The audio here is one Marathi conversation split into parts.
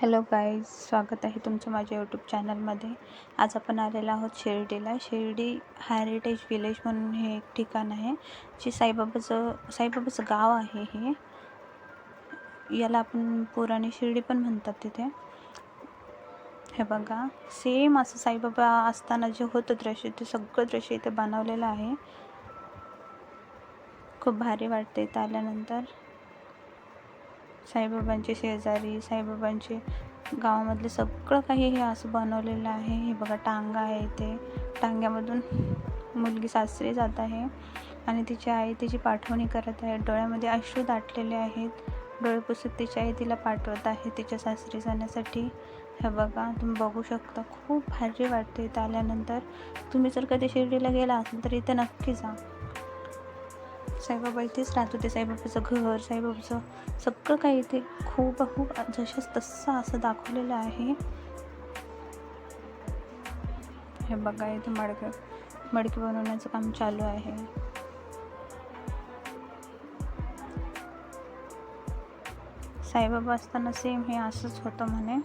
हॅलो गाईज, स्वागत आहे तुमचं माझ्या यूट्यूब चॅनलमध्ये. आज आपण आलेलो आहोत शिर्डीला. शिर्डी हेरिटेज विलेज म्हणून हे एक ठिकाण आहे, जे साईबाबाचं गाव आहे. याला आपण पुराणी शिर्डी पण म्हणतात. तिथे हे बघा, सेम असं साईबाबा असताना जे होतं दृश्य, ते सगळं दृश्य इथे बनवलेलं आहे. खूप भारी वाटते इथं आल्यानंतर. साईबाबांचे शेजारी, साईबाबांचे गावामधले सगळं काही हे असं बनवलेलं आहे. हे बघा, टांगा आहे इथे. टांग्यामधून मुलगी सासरी जात आहे आणि तिची आई तिची पाठवणी करत आहे. डोळ्यामध्ये अश्रू दाटलेले आहेत. डोळे पुसत तिची आई तिला पाठवत आहे तिच्या सासरी जाण्यासाठी. हे बघा, तुम्ही बघू शकता. खूप भारी वाटते इथं आल्यानंतर. तुम्ही जर कधी शिर्डीला गेला असेल तर इथं नक्की जा. साईबाबा इथेच राहत होते. साईबाबाचं घर, साईबाबाचं सगळं काही इथे खूप जसंच तसं असं दाखवलेलं आहे. हे बघा, इथे मडके बनवण्याचं काम चालू आहे. साईबाबा असताना सेम हे असंच होतं म्हणे.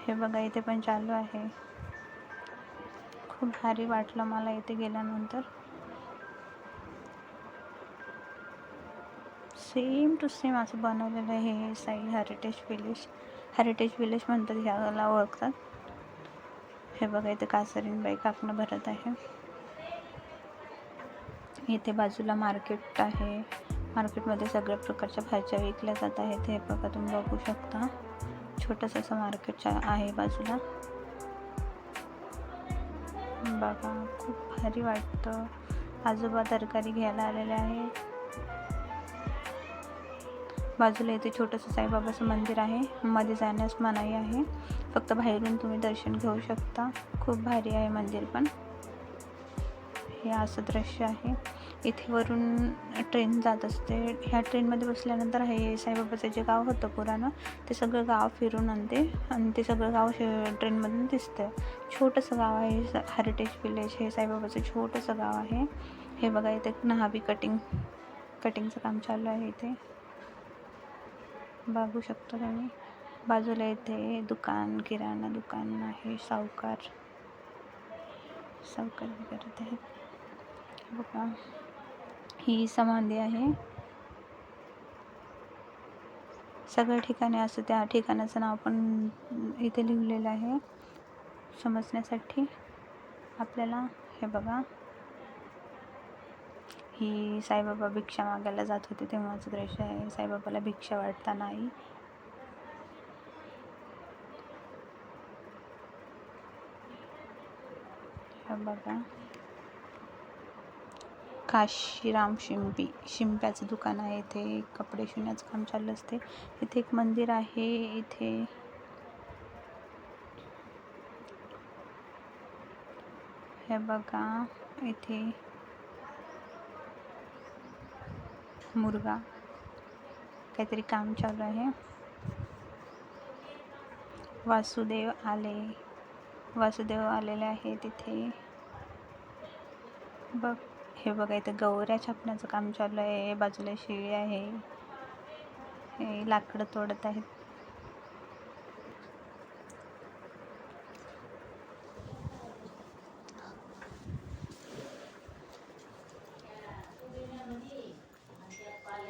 हे बघा, इथे पण चालू आहे. खूप भारी वाटलं मला इथे गेल्यानंतर. सेम टू सेम असं बनवलेलं आहे हे साई हेरिटेज विलेज म्हणतात, ह्याला ओळखतात. हे बघा, इथे कासरीनबाई काकणं भरत आहे. इथे बाजूला मार्केट आहे. मार्केटमध्ये सगळ्या प्रकारच्या भाज्या विकल्या जात आहेत. हे बघा, तुम्ही बघू शकता. छोटंसं असं मार्केट आहे बाजूला. बघा, खूप भारी वाटतं. आजोबा तरकारी घ्यायला आलेले आहेत. बाजूला इथे छोटंसं साईबाबाचं मंदिर आहे. मध्ये जाण्यास मनाई आहे, फक्त बाहेरून तुम्ही दर्शन घेऊ शकता. खूप भारी आहे मंदिर पण. हे असं दृश्य आहे. इथे वरून ट्रेन जात असते. ह्या ट्रेनमध्ये बसल्यानंतर हे साईबाबाचं जे गाव होतं पुराणं, ते सगळं गाव फिरून आणते आणि ते सगळं गाव ट्रेनमधून दिसतं. छोटंसं गाव आहे हेरिटेज विलेज. हे साईबाबाचं छोटंसं गाव आहे. हे बघा, इथे न्हावी कटिंगचं काम चालू आहे. इथे बघू शकता तुम्ही. बाजूला इथे दुकान, किराणा दुकान आहे. सावकार करत आहेत. बघा, ही समाधी आहे. सगळ्या ठिकाणी असं त्या ठिकाणाचं नाव पण इथे लिहिलेलं आहे समजण्यासाठी आपल्याला. हे बघा, ही साईबाबा भिक्षा मागायला जात होते तेव्हाचं दृश्य आहे. साईबाबाला भिक्षा वाटताना आई. हे बघा, काशीराम शिंप्याचं दुकान आहे. इथे कपडे शिवण्याचं काम चालू असते. इथे एक मंदिर आहे. इथे हे बघा, इथे मुलगा काहीतरी काम चालू आहे. वासुदेव आलेले आहे तिथे. हे बघा, इथे गौऱ्या छापण्याचं काम चालू आहे. बाजूला शिळी आहे. हे लाकडं तोडत आहेत.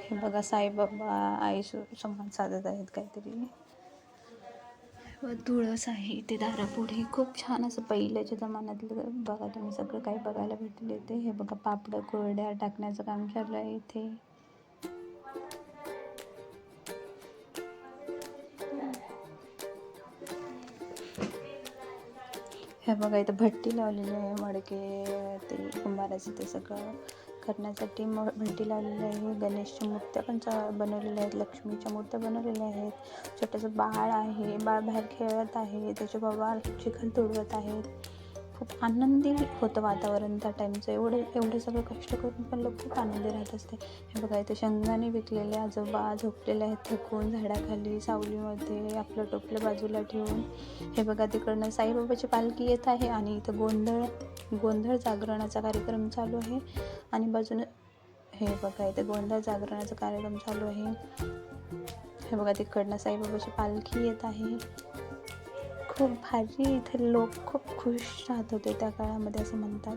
हे बघा, साईबाबा आई संवाद साधत आहेत काहीतरी. तुळस आहे इथे दारापुढे. खूप छान असं पहिल्याच्या जमान्यातलं बघा तुम्ही सगळं काही बघायला भेटेल इथे. हे बघा, पापड कुरड्या टाकण्याचं काम चालू आहे इथे. हे बघा, इथं भट्टी लावलेली आहे. मडके ते कुंभाराचं ते सगळं करण्यासाठी भट्टी लावलेली आहे. गणेशच्या मूर्त्या पण बनवलेल्या आहेत. लक्ष्मीच्या मूर्त्या बनवलेल्या आहेत. छोटंसं बाळ आहे. बाळ बाहेर खेळत आहे. त्याचे बाबा चिखल तुडवत आहेत. खूप आनंदी होतं वातावरण त्या टाईमचं. एवढे सगळं कष्ट करून पण लोक खूप आनंदी राहत असते. हे बघा, इथे शेंगदाणे विकलेले आजोबा झोपलेले आहेत थकून झाडाखाली सावलीमध्ये, आपलं टोपलं बाजूला ठेवून. हे बघा, तिकडनं साईबाबाची पालखी येत आहे आणि इथं गोंधळ जागरणाचा कार्यक्रम चालू आहे. आणि बाजूने हे बघा, इथे गोंधळ जागरणाचा कार्यक्रम चालू आहे. हे बघा तिकडनं साईबाबाची पालखी येत आहे. खूप भारी, इथे लोक खूप खुश राहत होते त्या काळामध्ये असं म्हणतात.